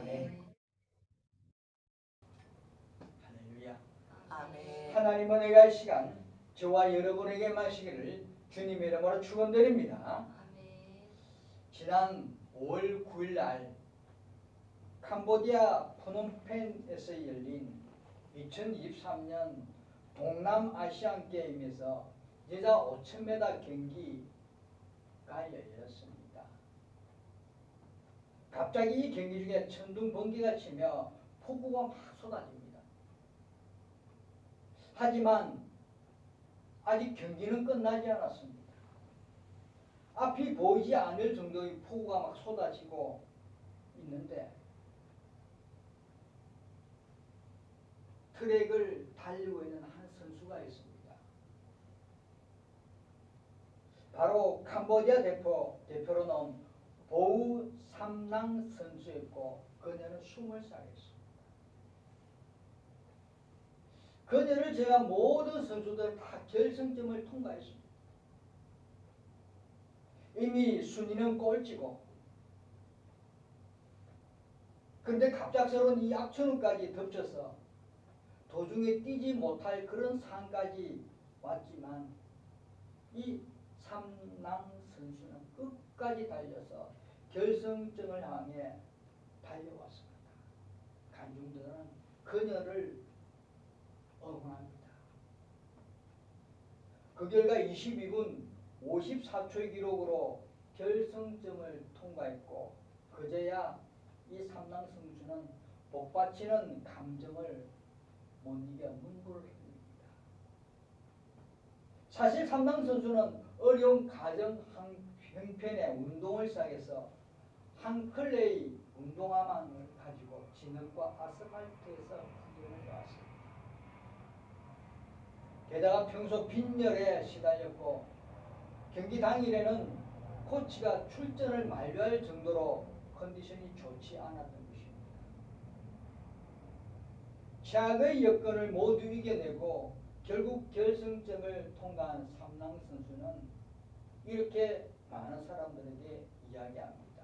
아멘. 할렐루야. 아멘. 하나님은 내가 이 시간 저와 여러분에게 마시기를 주님의 이름으로 축원드립니다. 아멘. 지난 5월 9일 날 캄보디아 프놈펜에서 열린 2023년 동남아시안 게임에서 여자 5000m 경기가 열렸습니다. 갑자기 이 경기 중에 천둥 번개가 치며 폭우가 막 쏟아집니다. 하지만 아직 경기는 끝나지 않았습니다. 앞이 보이지 않을 정도의 폭우가 막 쏟아지고 있는데 트랙을 달리고 있는 한 선수가 있습니다. 바로 캄보디아 대표로 나온 보우 삼랑 선수였고 그녀는 20살이었습니다. 그녀를 제가 모든 선수들 다 결승점을 통과했습니다. 이미 순위는 꼴찌고 근데 갑작스러운 이 악천후까지 덮쳐서 도중에 뛰지 못할 그런 상황까지 왔지만 이 삼랑 선수는 끝까지 달려서 결승점을 향해 달려왔습니다. 관중들은 그녀를 응원합니다. 그 결과 22분 54초의 기록으로 결승점을 통과했고 그제야 이 삼랑 선수는 복받치는 감정을 못 이겨 눈물을 흘립니다. 사실 삼랑 선수는 어려운 가정 형편의 운동을 시작해서 한 클레이 운동화만을 가지고 진흙과 아스팔트에서 훈련을 해왔습니다. 게다가 평소 빈혈에 시달렸고 경기 당일에는 코치가 출전을 만료할 정도로 컨디션이 좋지 않았던 것입니다. 최악의 여건을 모두 이겨내고 결국 결승점을 통과한 삼랑 선수는 이렇게 많은 사람들에게 이야기합니다.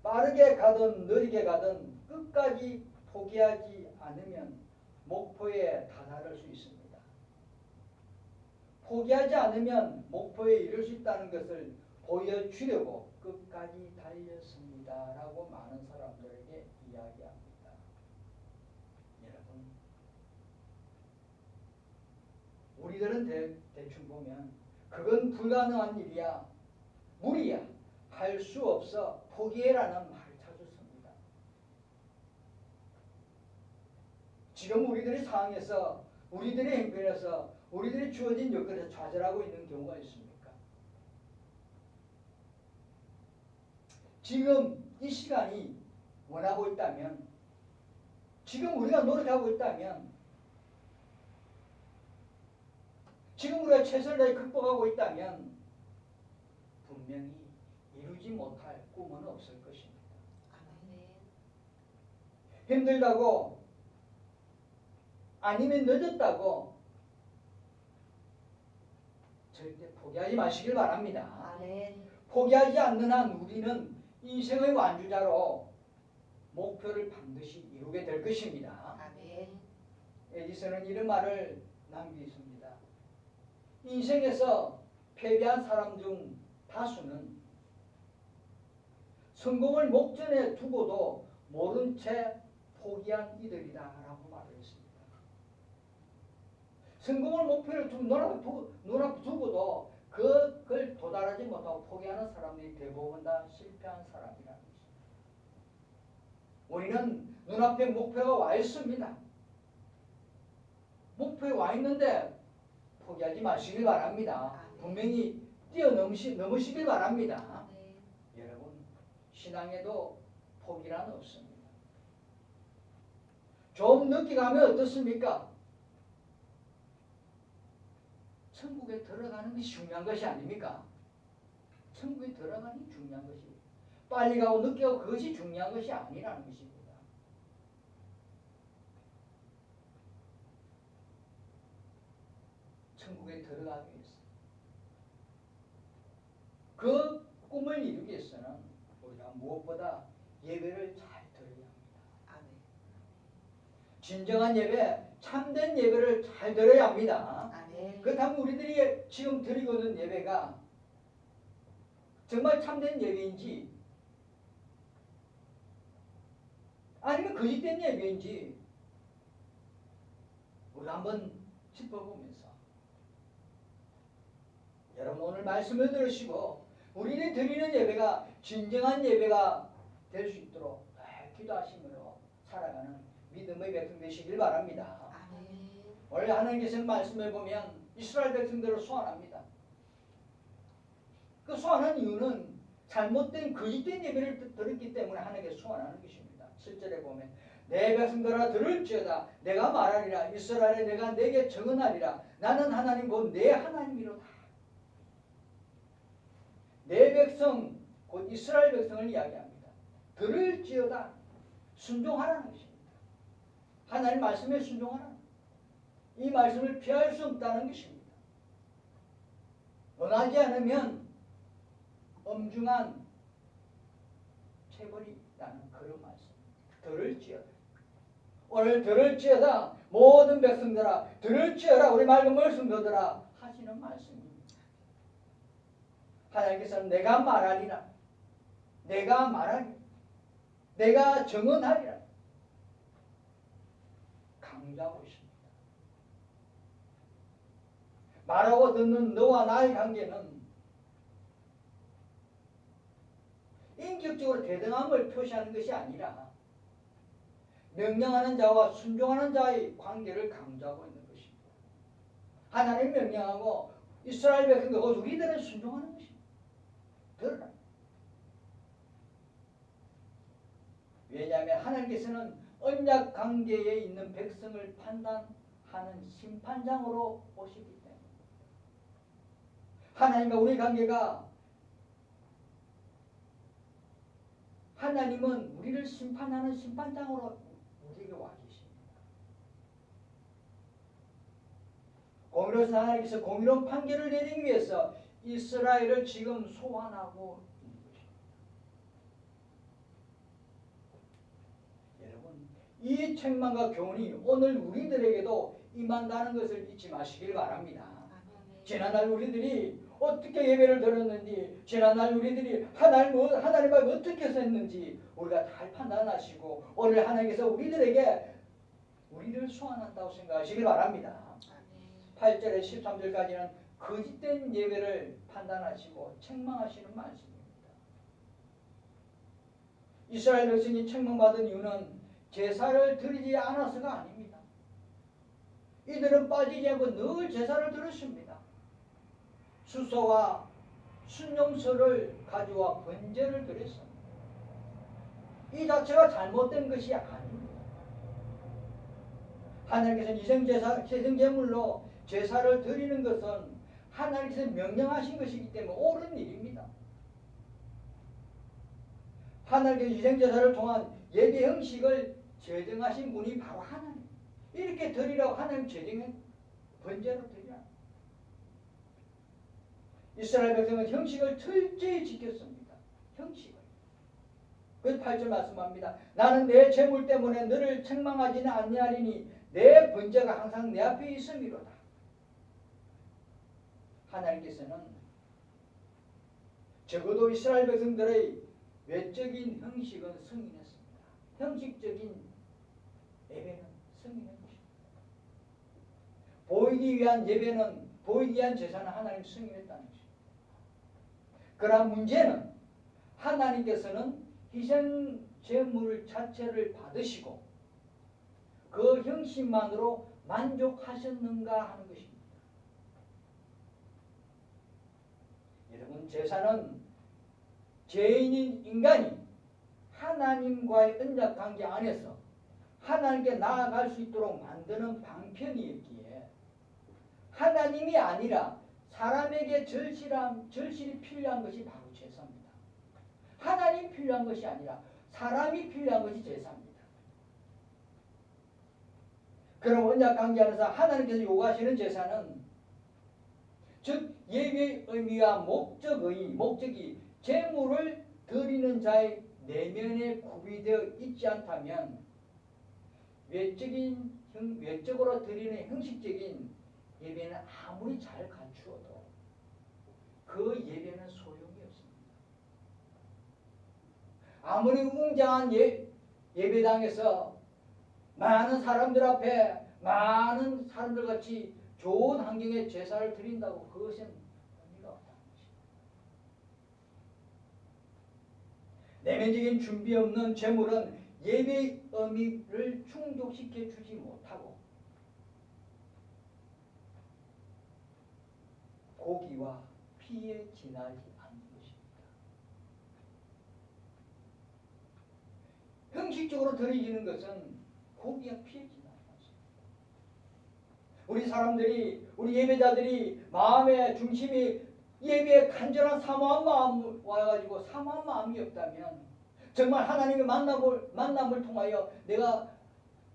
빠르게 가든 느리게 가든 끝까지 포기하지 않으면 목표에 다다를 수 있습니다. 포기하지 않으면 목표에 이를 수 있다는 것을 보여주려고 끝까지 달렸습니다. 라고 많은 사람들에게 이야기합니다. 여러분, 우리들은 대충 보면 그건 불가능한 일이야, 무리야, 할 수 없어, 포기해라는 말을 자주 씁니다. 지금 우리들의 상황에서 우리들의 형편에서 우리들이 주어진 여건에서 좌절하고 있는 경우가 있습니까? 지금 이 시간이 원하고 있다면 지금 우리가 노력하고 있다면 지금 우리가 최선을 다해 극복하고 있다면 분명히 이루지 못할 꿈은 없을 것입니다. 힘들다고 아니면 늦었다고 절대 포기하지 마시길 바랍니다. 아멘. 포기하지 않는 한 우리는 인생의 완주자로 목표를 반드시 이루게 될 것입니다. 아멘. 에디슨은 이런 말을 남기습니다. 인생에서 패배한 사람 중 다수는 성공을 목전에 두고도 모른 채 포기한 이들이다 라고 말을 했습니다. 성공을 목표를 눈앞에 두고도 그걸 도달하지 못하고 포기하는 사람들이 대부분 다 실패한 사람이라는 것입니다. 우리는 눈앞에 목표가 와 있습니다. 목표에 와 있는데 포기하지 마시길 바랍니다. 분명히 뛰어넘으시길 바랍니다. 여러분, 신앙에도 포기란 없습니다. 좀 늦게 가면 어떻습니까? 천국에 들어가는 것이 중요한 것이 아닙니까? 천국에 들어가는 게 중요한 것이 빨리 가고 늦게 가고 그것이 중요한 것이 아니라는 것입니다. 천국에 들어가기 위해서 그 꿈을 이루기 위해서는 우리가 무엇보다 예배를 잘 드려야 합니다. 아멘. 진정한 예배, 참된 예배를 잘 드려야 합니다. 아멘. 그렇다면 우리들이 지금 드리고 있는 예배가 정말 참된 예배인지 아니면 거짓된 예배인지 우리가 한번 짚어보면서 여러분 오늘 말씀을 들으시고 우리는 드리는 예배가 진정한 예배가 될 수 있도록 기도하심으로 살아가는 믿음의 백성 되시길 바랍니다. 아멘. 원래 하나님께서는 말씀해 보면 이스라엘 백성들을 소환합니다. 그 소환한 이유는 잘못된 거짓된 예배를 드렸기 때문에 하나님께 소환하는 것입니다. 7절에 보면 내 백성들아 들을지어다 내가 말하리라 이스라엘에 내가 내게 정언하리라 나는 하나님 곧 내 하나님이로다. 내 백성 곧 이스라엘 백성을 이야기합니다. 들을지어다 순종하라는 것입니다. 하나님 말씀에 순종하라. 이 말씀을 피할 수 없다는 것입니다. 원하지 않으면 엄중한 체벌이라는 그런 말씀. 들을지어다. 오늘 들을지어다 모든 백성들아 들을지어다 우리 맑은 말씀들아 하시는 말씀입니다. 하나님께서는 내가 말하리라 내가 말하리라 내가 정언하리라 강조하고 있습니다. 말하고 듣는 너와 나의 관계는 인격적으로 대등함을 표시하는 것이 아니라 명령하는 자와 순종하는 자의 관계를 강조하고 있는 것입니다. 하나님 명령하고 이스라엘 백성들 곧 우리들은 순종하는 것입니다. 들어라. 왜냐하면 하나님께서는 언약 관계에 있는 백성을 판단하는 심판장으로 오시기 때문에 하나님과 우리 관계가 하나님은 우리를 심판하는 심판장으로 우리에게 와 계십니다. 공의로운 하나님께서 공의로운 판결을 내리기 위해서 이스라엘을 지금 소환하고 있는 것입니다. 여러분 이 책망과 교훈이 오늘 우리들에게도 임한다는 것을 잊지 마시길 바랍니다. 지난날 우리들이 어떻게 예배를 드렸는지 지난날 우리들이 하나님과 어떻게 했는지 우리가 잘 판단하시고 오늘 하나님께서 우리들에게 우리를 소환한다고 생각하시길 바랍니다. 8절에 13절까지는 거짓된 예배를 판단하시고 책망하시는 말씀입니다. 이스라엘 백성이 책망받은 이유는 제사를 드리지 않아서가 아닙니다. 이들은 빠지지 않고 늘 제사를 드렸습니다. 수소와 순용서를 가져와 번제를 드렸습니다. 이 자체가 잘못된 것이 아닙니다. 하나님께서는 희생제물로 제사를 드리는 것은 하나님께서 명령하신 것이기 때문에 옳은 일입니다. 하나님께서 희생제사를 통한 예배 형식을 제정하신 분이 바로 하나님. 이렇게 드리라고 하나님 제정한 번제로 드리라. 이스라엘 백성은 형식을 철저히 지켰습니다. 형식을. 그래서 8절 말씀합니다. 나는 내 재물 때문에 너를 책망하지는 아니하리니 내 번제가 항상 내 앞에 있음이로다. 하나님께서는 적어도 이스라엘 백성들의 외적인 형식은 승인했습니다. 형식적인 예배는 승인했습니다. 보이기 위한 예배는 보이기 위한 제사는 하나님 승인했다는 것입니다. 그러나 문제는 하나님께서는 희생 제물 자체를 받으시고 그 형식만으로 만족하셨는가 하는 것입니다. 여러분 제사는 죄인인 인간이 하나님과의 언약 관계 안에서 하나님께 나아갈 수 있도록 만드는 방편이었기에 하나님이 아니라 사람에게 절실히 필요한 것이 바로 제사입니다. 하나님 필요한 것이 아니라 사람이 필요한 것이 제사입니다. 그럼 언약 관계 안에서 하나님께서 요구하시는 제사는 즉 예배의 의미와 목적이 제물을 드리는 자의 내면에 구비되어 있지 않다면 외적으로 드리는 형식적인 예배는 아무리 잘 갖추어도 그 예배는 소용이 없습니다. 아무리 웅장한 예배당에서 많은 사람들 앞에 많은 사람들 같이 좋은 환경에 제사를 드린다고 그것은 의미가 없다는 것입니다. 내면적인 준비 없는 제물은 예배의 의미를 충족시켜 주지 못하고 고기와 피에 지나지 않는 것입니다. 형식적으로 드려지는 것은 고기와 피에 지나지 않습니다. 우리 사람들이, 우리 예배자들이 마음의 중심이 예배에 간절한 사모한 마음 와가지고 사모한 마음이 없다면 정말 하나님의 만남을 통하여 내가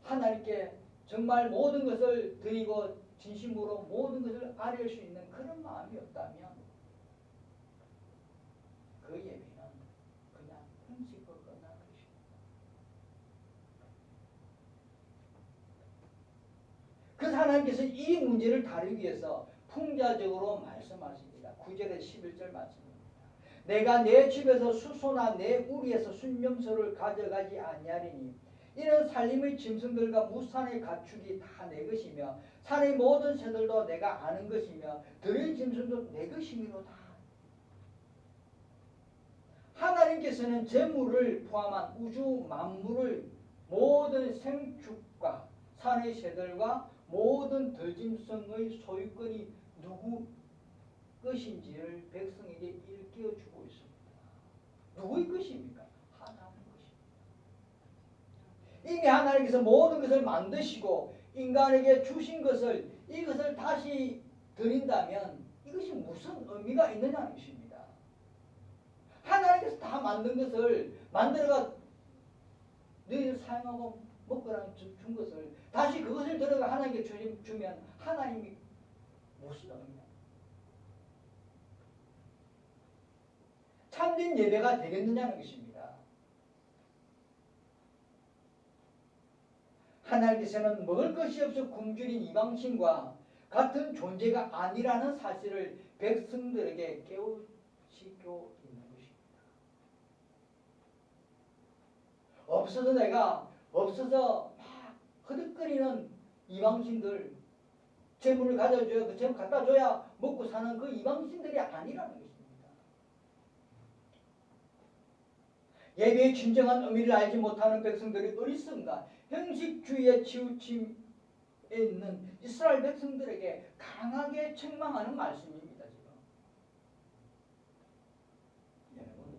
하나님께 정말 모든 것을 드리고 진심으로 모든 것을 아뢰을 수 있는 그런 마음이 없다면 그 예배는 그냥 형식으로 끝나는 것입니다. 그래서 하나님께서 이 문제를 다루기 위해서 풍자적으로 말씀하십니다. 9절에 11절 말씀입니다. 내가 내 집에서 수소나 내 우리에서 순념소를 가져가지 아니하리니 이는 살림의 짐승들과 무산의 가축이 다 내 것이며 산의 모든 새들도 내가 아는 것이며 들의 짐승도 내 것이미로다. 하나님께서는 재물을 포함한 우주 만물을 모든 생축과 산의 새들과 모든 들짐승의 소유권이 누구 것인지를 백성에게 일깨워주고 있습니다. 누구의 것입니까? 하나님의 것입니다. 이미 하나님께서 모든 것을 만드시고 인간에게 주신 것을 이것을 다시 드린다면 이것이 무슨 의미가 있느냐는 것입니다. 하나님께서 다 만든 것을 만들어가 너희들 사용하고 먹거나 준 것을 다시 그것을 들어가 하나님께 주면 하나님이 무슨 의미냐? 참된 예배가 되겠느냐는 것입니다. 하나님께서는 먹을 것이 없어 굶주린 이방신과 같은 존재가 아니라는 사실을 백성들에게 깨우치고 있는 것입니다. 없어서 막 허득거리는 이방신들, 재물을 가져줘야 그 재물 갖다 줘야 먹고 사는 그 이방신들이 아니라는 것입니다. 예배의 진정한 의미를 알지 못하는 백성들이 어리석은가 형식주의에 치우침에 있는 이스라엘 백성들에게 강하게 책망하는 말씀입니다. 지금 여러분,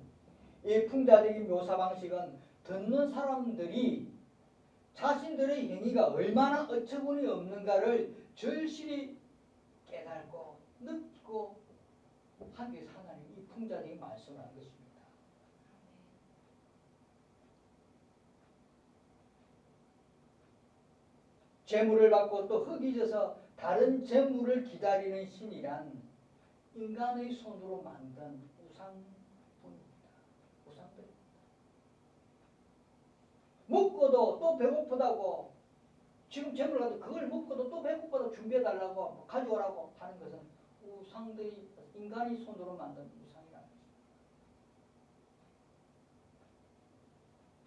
이 풍자적인 묘사 방식은 듣는 사람들이 자신들의 행위가 얼마나 어처구니 없는가를 절실히 깨달고 느끼고 하기 위해서 하나님이 이 풍자적인 말씀을 한 것입니다. 재물을 받고 또 흙이 져서 다른 재물을 기다리는 신이란 인간의 손으로 만든 우상분입니다. 우상들입니다. 먹고도 또 배고프다고 지금 재물을 가지고 그걸 먹고도 또 배고프다고 준비해달라고 가져오라고 하는 것은 우상들이 인간의 손으로 만든 우상이라는 것입니다.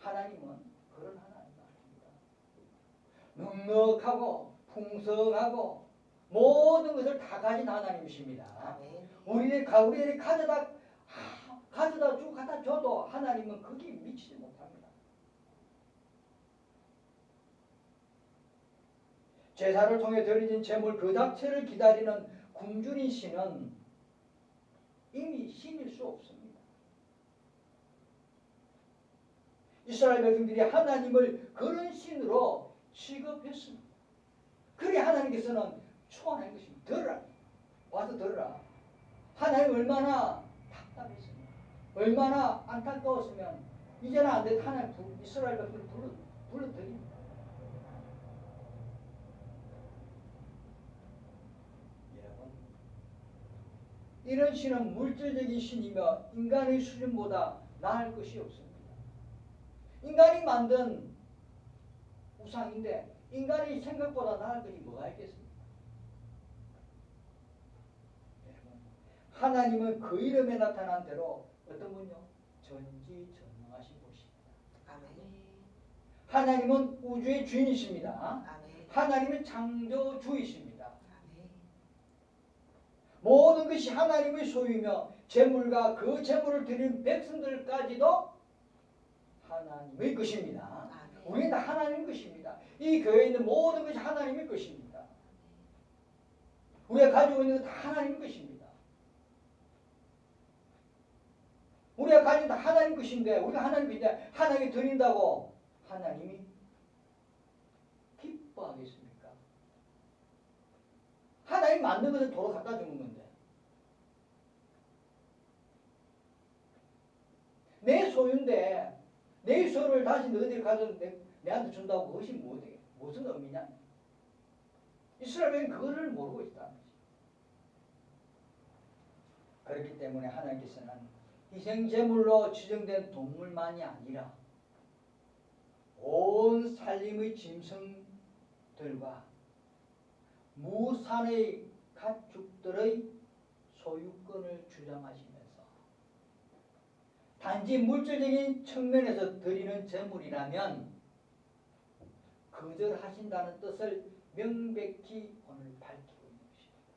하나님은 그런 하나님 넉넉하고 풍성하고 모든 것을 다 가진 하나님이십니다. 우리들이 가져다 주고 갖다 줘도 하나님은 거기에 미치지 못합니다. 제사를 통해 드려진 제물 그 자체를 기다리는 굶주린 신은 이미 신일 수 없습니다. 이스라엘 백성들이 하나님을 그런 신으로 취급했습니다. 그래 하나님께서는 초안한 것입니다. 들으라. 와서 들으라. 하나님 얼마나 답답했으면 얼마나 안타까웠으면 이제는 안 돼. 하나님 이스라엘 백성을 불러드립니다. 여러분, 이런 신은 물질적인 신이며 인간의 수준보다 나을 것이 없습니다. 인간이 만든 우상인데 인간이 생각보다 나을 것이 뭐가 있겠습니까? 하나님은 그 이름에 나타난 대로 어떤 분요? 전지전능하신 분이십니다. 아멘. 하나님은 우주의 주인이십니다. 아멘. 하나님은 창조주이십니다. 아멘. 모든 것이 하나님의 소유이며 재물과 그 재물을 드린 백성들까지도 하나님의 것입니다. 아멘. 우리는 다 하나님의 것입니다. 이 교회에 있는 모든 것이 하나님의 것입니다. 우리가 가지고 있는 것 다 하나님의 것입니다. 우리가 가진 다 하나님 것인데 우리가 하나님 것인데 하나님께 드린다고 하나님이 기뻐하겠습니까? 하나님 만든 것을 도로 갖다 주는 건데 내 소유인데 내 소유를 다시 너희들이 가져서 내한테 준다고 그것이 무슨 의미냐? 이스라엘은 그거를 모르고 있다는 거지. 그렇기 때문에 하나님께서는 희생제물로 지정된 동물만이 아니라 온 살림의 짐승들과 무산의 가축들의 소유권을 주장하시면서 단지 물질적인 측면에서 드리는 제물이라면 거절하신다는 뜻을 명백히 오늘 밝히고 있는 것입니다.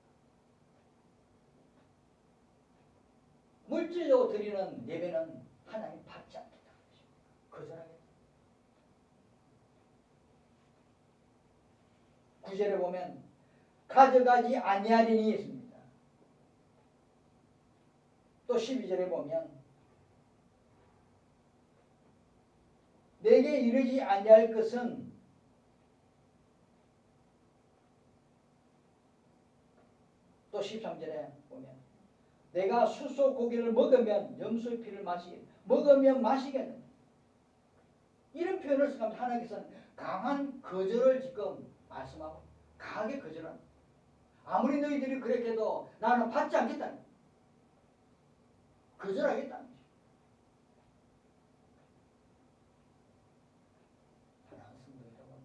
물질적으로 드리는 예배는 하나님 받지 않겠다는 것입니다. 거절하겠다. 9절에 보면 가져가지 아니하리니 있습니다. 또 12절에 보면 내게 이르지 아니할 것은 또 13절에 보면 내가 수소 고기를 먹으면 염소의 피를 먹으면 마시겠느냐. 이런 표현을 쓰면 하나님께서는 강한 거절을 지금 말씀하고 강하게 거절한다. 아무리 너희들이 그렇게 해도 나는 받지 않겠다는 거절하겠다는 거죠. 사랑하는 성도 여러분,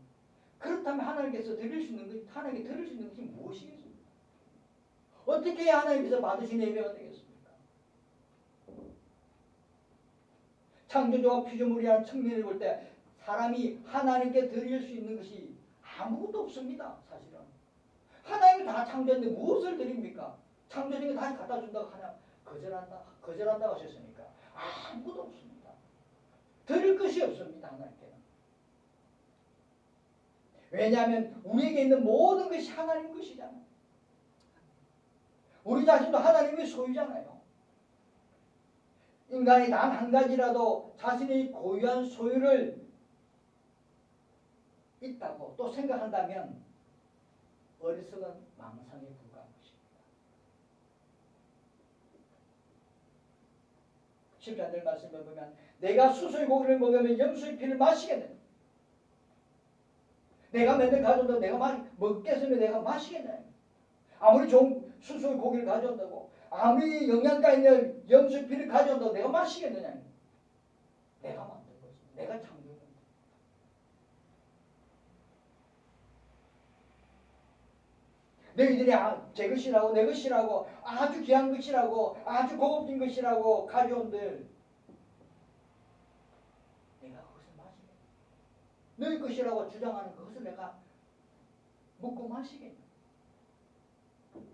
그렇다면 하나님께서 드릴 수 있는 것이 하나님께 드릴 수 있는 것이 무엇이겠습니까? 어떻게 해야 하나님께서 받으신 예배가 되겠습니까? 창조주와 피조물이라는 측면을 볼 때 사람이 하나님께 드릴 수 있는 것이 아무것도 없습니다. 사실은 하나님이 다 창조했는데 무엇을 드립니까? 창조된 게 다시 갖다 준다고 하냐? 거절한다고 하셨으니까 아무것도 없습니다. 드릴 것이 없습니다. 하나님께는. 왜냐하면 우리에게 있는 모든 것이 하나님 것이잖아요. 우리 자신도 하나님의 소유잖아요. 인간이 단 한 가지라도 자신의 고유한 소유를 있다고 또 생각한다면 어리석은 망상에 불과한 것입니다. 10절 말씀을 보면 내가 수소의 고기를 먹으면 염소의 피를 마시겠느냐. 내가 맨날 가져온다고 내가 먹겠으면 내가 마시겠느냐. 아무리 좋은 수소의 고기를 가져온다고 아무리 영양가 있는 염소의 피를 가져온다고 내가 마시겠느냐. 내가 만든 거지. 내가 창조한 거지. 너희들이 제 것이라고 내 것이라고 아주 귀한 것이라고 아주 고급진 것이라고 가져온들 내가 그것을 마시겠냐. 너희 것이라고 주장하는 그것을 내가 먹고 마시겠냐.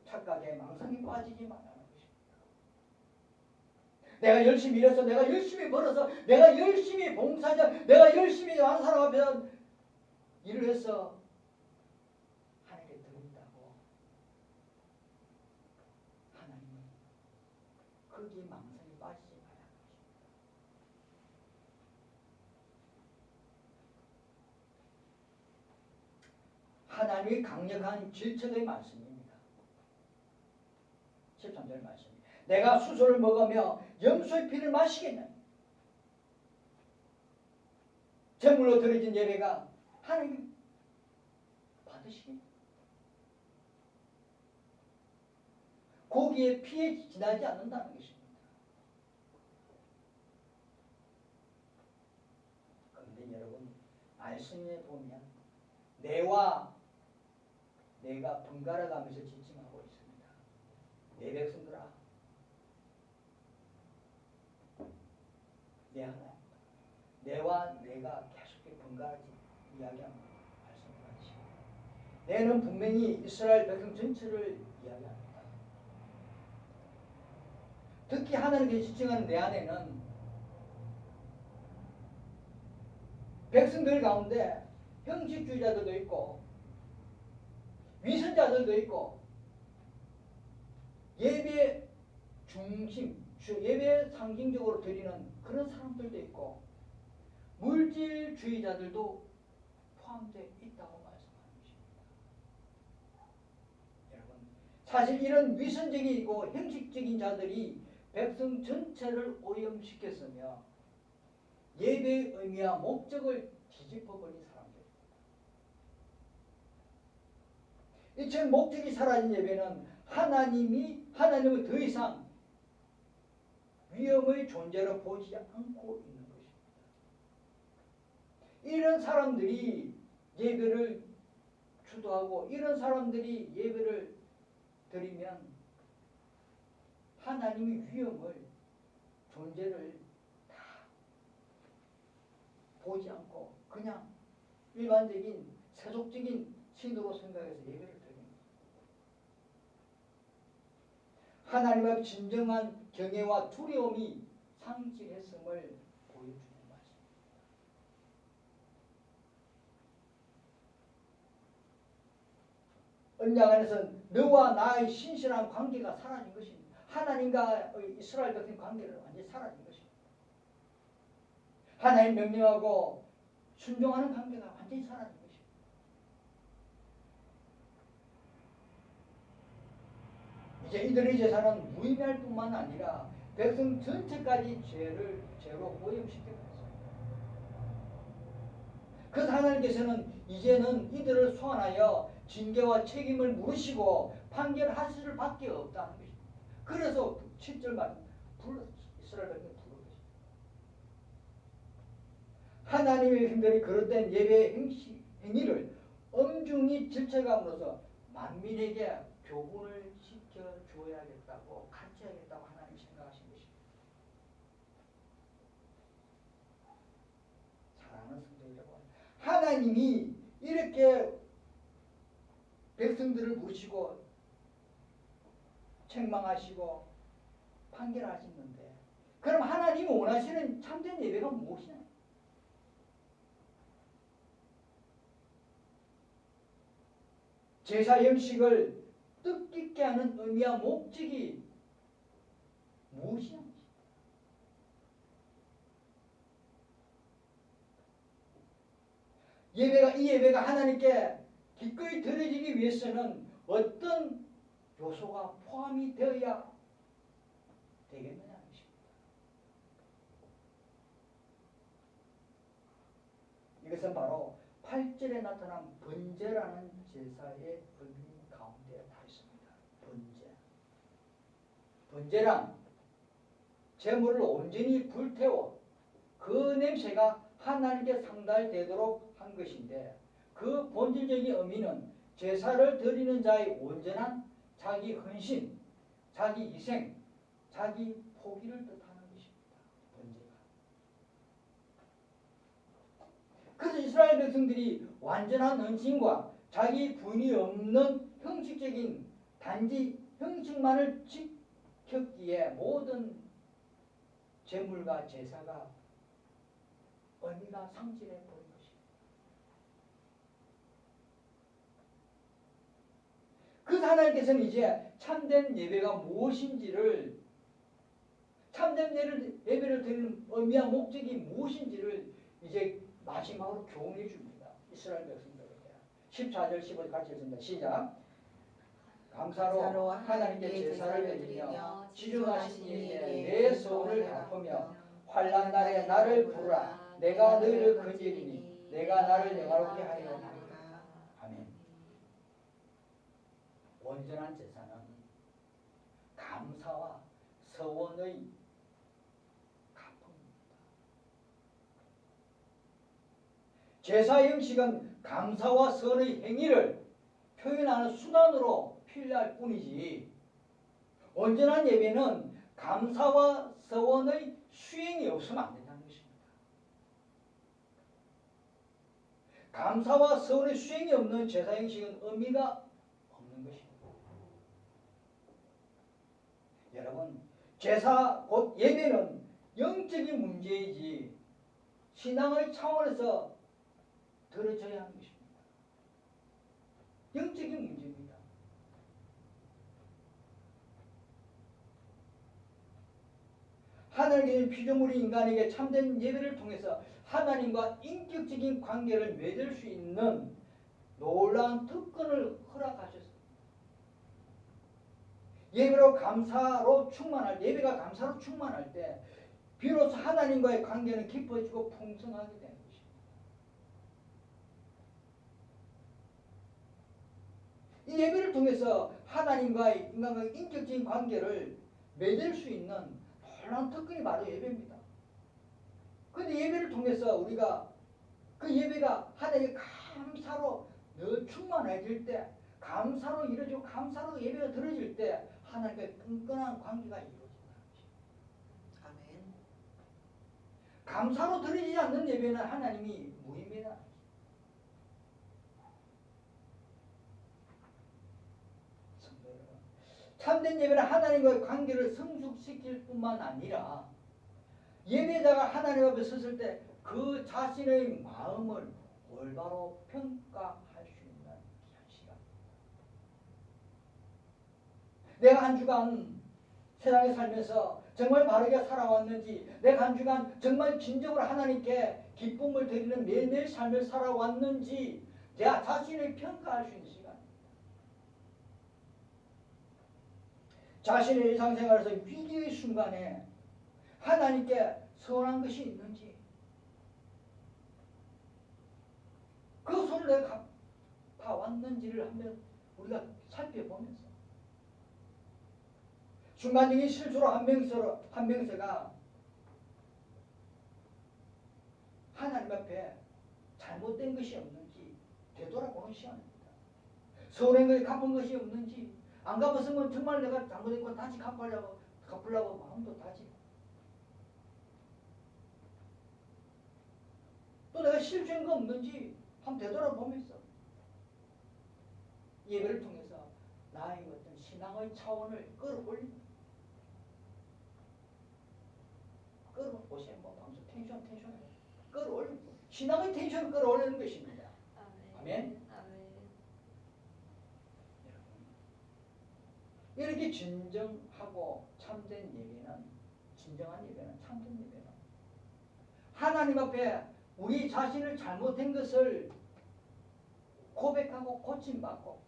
착각에 망상이 빠지지 말라는 것입니다. 내가 열심히 일해서 내가 열심히 벌어서 내가 열심히 봉사자 내가 열심히 많은 사람 앞에서 일을 해서 하나님께 드린다고 하나님은 거기에 망상이 빠지지 말라는 것입니다. 하나님의 강력한 질책의 말씀입니다. 13절 말씀. 내가 수소를 먹으며 염소의 피를 마시겠냐. 제물로 드려진 예배가 하나님 받으시겠냐. 고기의 피에 지나지 않는다는 것입니다. 그런데 말씀에 보면 내와 내가 번갈아 가면서 지칭하고 있습니다. 내 백성들아, 내 하나님, 내와 내가 계속 번갈아 이야기합니다. 말씀하시고 내는 분명히 이스라엘 백성 전체를 이야기합니다. 특히 하나님께 지칭하는 내 안에는 백성들 가운데 형식주의자들도 있고 위선자들도 있고 예배 중심, 예배 상징적으로 드리는 그런 사람들도 있고 물질주의자들도 포함되어 있다고 말씀하는 것입니다. 여러분, 사실 이런 위선적이고 형식적인 자들이 백성 전체를 오염시켰으며 예배의 의미와 목적을 뒤집어버린 사람들입니다. 이처럼 목적이 사라진 예배는 하나님을 더 이상 위험의 존재로 보지 않고 있는 것입니다. 이런 사람들이 예배를 주도하고 이런 사람들이 예배를 드리면 하나님의 위험을 존재를 다 보지 않고 그냥 일반적인 세속적인 신도로 생각해서 예배를 드립니다. 하나님 앞 진정한 경외와 두려움이 상실했음을 보여주는 말씀입니다. 언약 안에서 너와 나의 신실한 관계가 사라진 것입니다. 하나님과 이스라엘 백성 관계는 완전히 사라진 것입니다. 하나님 명령하고 순종하는 관계가 완전히 사라진 것입니다. 이제 이들의 제사는 무의미할 뿐만 아니라 백성 전체까지 죄로 오염시켰습니다. 그래서 하나님께서는 이제는 이들을 소환하여 징계와 책임을 물으시고 판결하실 수밖에 없다는 것입니다. 그래서 7절 말씀 이스라엘 백성을 부른 것입니다. 하나님의 형들이 그릇된 예배 행위를 엄중히 질책함으로써 만민에게 교훈을 시켜줘야겠다고 가르쳐야겠다고 하나님 생각하신 것입니다. 사랑하는 성도 여러분, 하나님이 이렇게 백성들을 부르시고 책망하시고 판결하시는데 그럼 하나님이 원하시는 참된 예배가 무엇이냐? 제사 형식을 뜻깊게 하는 의미와 목적이 무엇이냐? 이 예배가 하나님께 기꺼이 드려지기 위해서는 어떤 요소가 포함이 되어야 되겠느냐는 것입니다. 이것은 바로 8절에 나타난 번제라는 제사의 의미 가운데 다 있습니다. 번제란 제물을 온전히 불태워 그 냄새가 하나님께 상달되도록 한 것인데 그 본질적인 의미는 제사를 드리는 자의 온전한 자기 헌신, 자기 희생, 자기 포기를 뜻하는 것입니다. 번제가. 그래서 이스라엘 백성들이 완전한 헌신과 자기 분이 없는 형식적인 단지 형식만을 지켰기에 모든 제물과 제사가 의미가 상실해 버린 것입니다. 그래서 하나님께서는 이제 참된 예배가 무엇인지를 참된 예배를 드리는 의미와 목적이 무엇인지를 이제 마지막으로 교훈해 줍니다. 이스라엘 백성들에게 14절 15절 같이 읽습니다. 시작. 감사로 하나님께 제사를 드리며 지존하신 이에게 내 소원을 갚으며 환난 날에 나를 부르라. 내가 너희를 건지리니 내가 나를 영화롭게 하리라. 아멘. 온전한 제사는 감사와 서원의 갚음입니다. 제사 형식은 감사와 선의 행위를 표현하는 수단으로 필요할 뿐이지 온전한 예배는 감사와 서원의 수행이 없으면 안 된다는 것입니다. 감사와 서원의 수행이 없는 제사 형식은 의미가 없는 것입니다. 여러분, 제사 곧 예배는 영적인 문제이지 신앙의 차원에서 들어져야 하는 것입니다. 영적인 문제입니다. 하나님의 피조물인 인간에게 참된 예배를 통해서 하나님과 인격적인 관계를 맺을 수 있는 놀라운 특권을 허락하셨습니다. 예배가 감사로 충만할 때 비로소 하나님과의 관계는 깊어지고 풍성하게 되는 것입니다. 이 예배를 통해서 하나님과의 인간과의 인격적인 관계를 맺을 수 있는 놀라운 특권이 바로 예배입니다. 그런데 예배를 통해서 우리가 그 예배가 하나님의 감사로 늘 충만해질 때, 감사로 이루어지고 감사로 예배가 들어질 때 하나님과의 끈끈한 관계가 이루어진다는 것입니다. 아멘. 감사로 드리지 않는 예배는 하나님이 무입니다. 참된 예배는 하나님과의 관계를 성숙시킬 뿐만 아니라 예배자가 하나님 앞에 섰을 때 그 자신의 마음을 올바로 평가할 수 있는 귀한 시간입니다. 내가 한 주간 세상에 살면서 정말 바르게 살아왔는지, 내가 한 주간 정말 진정으로 하나님께 기쁨을 드리는 매일매일 삶을 살아왔는지 내 자신을 평가할 수 있는 시간입니다. 자신의 일상생활에서 위기의 순간에 하나님께 서운한 것이 있는지, 그 손을 내가 봐왔는지를 한번 우리가 살펴보면서 순간적인 실수로 한 명서가 하나님 앞에 잘못된 것이 없는지 되돌아보는 시간입니다. 서운한 것이 갚은 것이 없는지, 안 갚았으면 정말 내가 잘못했고 다시 갚으려고 마음도 다지고, 또 내가 실수한 거 없는지 한번 되돌아보면서 예배를 통해서 나의 어떤 신앙의 차원을 끌어올립니다. 끌어오세요. 방송 텐션 끌어올리고 신앙의 텐션을 끌어올리는 것입니다. 아멘. 이렇게 진정하고 참된 예배는, 진정한 예배는, 참된 예배는 하나님 앞에 우리 자신을 잘못된 것을 고백하고 고침받고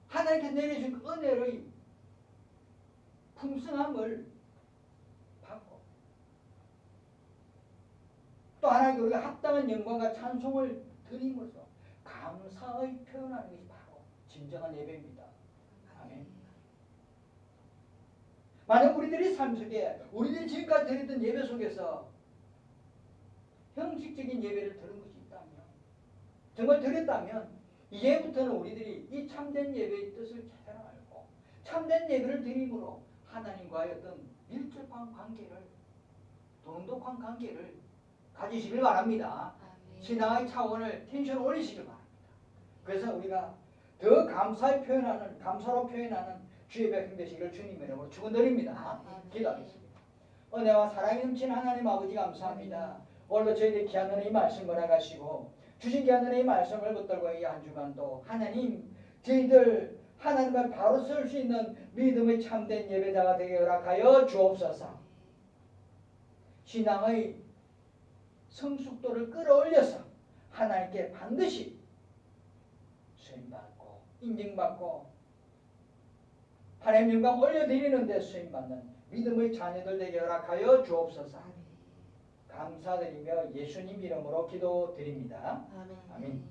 하나님께 내려준 은혜의 풍성함을 받고 또 하나님께 우리가 합당한 영광과 찬송을 드림으로써 감사의 표현하는 것이 바로 진정한 예배입니다. 아멘. 만약 우리들이 삶 속에 우리들이 지금까지 드렸던 예배 속에서 형식적인 예배를 드린 것이 있다면, 정말 드렸다면 이제부터는 우리들이 이 참된 예배의 뜻을 제대로 알고 참된 예배를 드림으로 하나님과의 어떤 밀접한 관계를, 돈독한 관계를 가지시길 바랍니다. 아멘. 신앙의 차원을 텐션을 올리시길 바랍니다. 그래서 우리가 더 감사로 표현하는 주의 백성 되시기를 주님 이름으로 축원드립니다. 기도하겠습니다. 은혜와 사랑이 넘치는 하나님 아버지 감사합니다. 오늘도 저희들이 귀한 은혜의 말씀을 해가시고 주신 귀한 은혜의 말씀을 붙들고 이 한 주간도 하나님, 저희들 하나님을 바로 설 수 있는 믿음의 참된 예배자가 되게 허락하여 주옵소서. 신앙의 성숙도를 끌어올려서 하나님께 반드시 수임받고 인정받고 하나님 영광 올려드리는 데 수임받는 믿음의 자녀들 되게 허락하여 주옵소서. 감사드리며 예수님 이름으로 기도드립니다. 아멘.